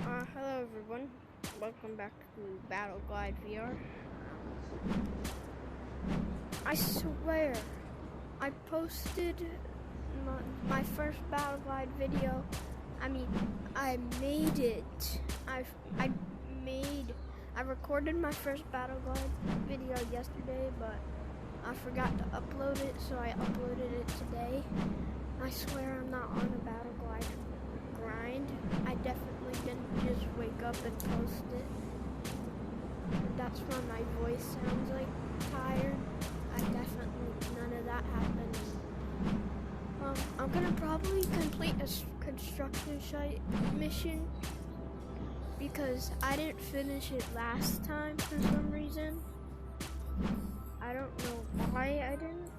Hello everyone, welcome back to battglide VR. I swear, I posted my first battglide video. I made it. I recorded my first battglide video yesterday, but I forgot to upload it, so I uploaded it today. I swear I'm not on a battglide grind. I definitely didn't just wake up and post it. That's why my voice sounds like tired. None of that happened. I'm gonna probably complete a construction site mission because I didn't finish it last time for some reason. I don't know why I didn't,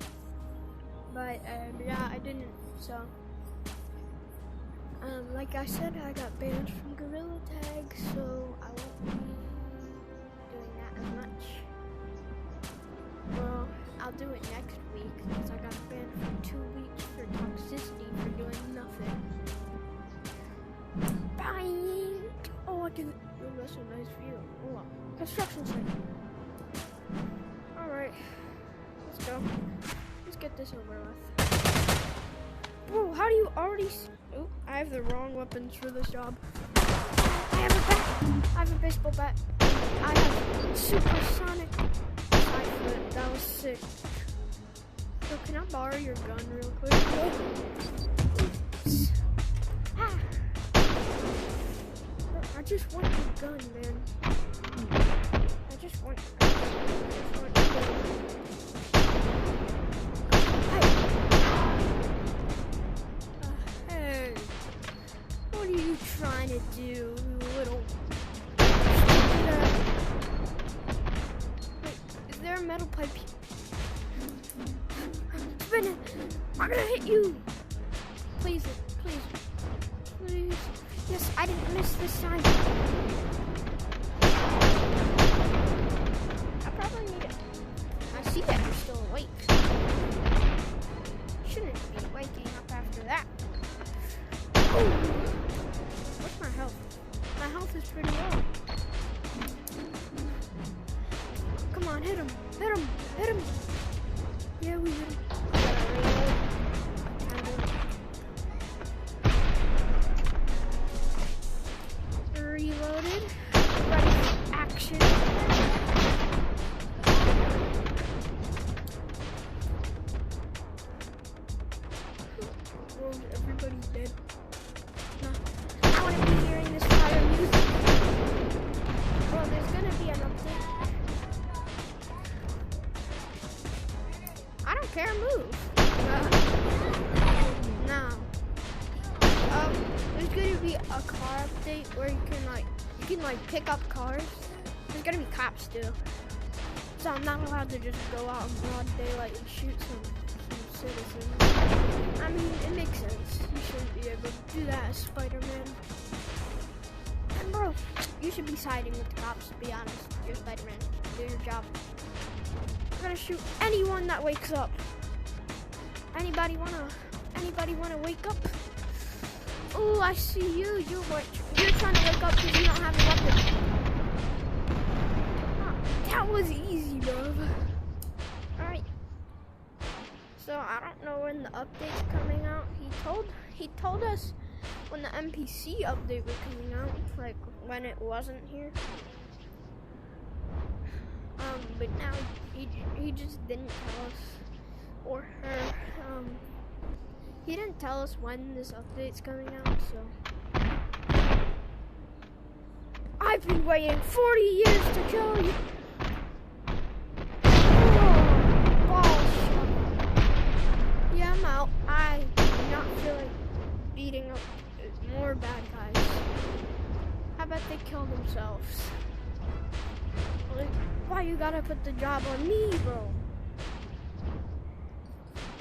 but yeah, I didn't. So, like I said, I got banned from Gorilla Tag, so I won't be doing that as much. Well, I'll do it next week because I got banned for 2 weeks for toxicity for doing nothing. Bye! Oh, I can. Oh, that's a nice view. Oh, construction site. Alright, let's go. Let's get this over with. Whoa, how do you already oh, I have the wrong weapons for this job. I have a bat. I have a baseball bat. I have supersonic side flip. That was sick. So can I borrow your gun real quick? Oops. Ah. I just want your gun, man. I just want your gun. Hey, what are you trying to do, you little... Wait, is there a metal pipe? Spin it! I'm gonna hit you! Please, please, please. Yes, I didn't miss this time. I probably need it. I see that you're still awake. Shouldn't be waking up after that. Ooh. What's my health? My health is pretty low. Come on, hit him. Hit him. Hit him. Yeah, we hit him. Reloaded. Ready for action. Oh, everybody's dead. No. I want to be hearing this fire music. Well, there's gonna be an update. I don't care, move. No. There's gonna be a car update where you can pick up cars. There's gonna be cops too. So I'm not allowed to just go out in broad daylight and shoot some citizens. I mean, it makes sense. You shouldn't be able to do that as Spider-Man. And bro, you should be siding with the cops, to be honest. You're Spider-Man. Do your job. I'm gonna shoot anyone that wakes up. Anybody wanna wake up? Oh, I see you. You're trying to wake up because you don't have a weapon. Oh, that was easy, bro. Alright. So I don't know when the update's coming out. He told us when the NPC update was coming out, like when it wasn't here. But now he just didn't tell us, or her. He didn't tell us when this update's coming out, so I've been waiting 40 years to kill you. Oh, balls. Yeah, I'm out. I do not feel like beating up more bad guys. How about they kill themselves? Like, why you gotta put the job on me, bro?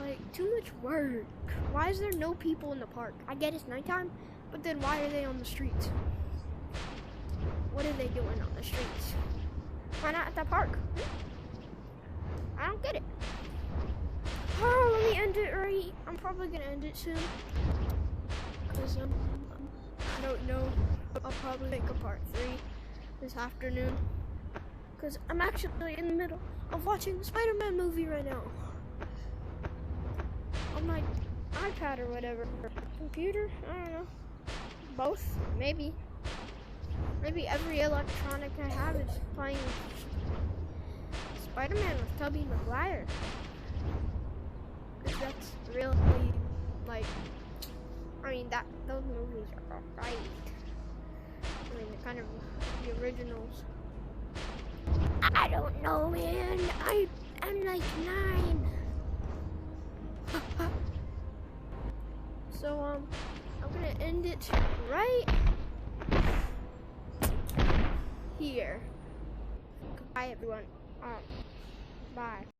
Like, too much work. Why is there no people in the park? I get it's nighttime, but then why are they on the streets? What are they doing on the streets? Why not at the park? I don't get it. Oh, let me end it right. I'm probably gonna end it soon. Because I don't know I'll probably make a part 3 this afternoon. Because I'm actually in the middle of watching the Spider-Man movie right now. On my iPad or whatever. Computer? I don't know. Both? Maybe. Maybe every electronic I have is playing Spider-Man with Tobey Maguire. Because that's really, like, I mean, those movies are alright. I mean, they're kind of the originals. I don't know, man. I'm like 9. So, I'm gonna end it right here. Goodbye, everyone. Bye.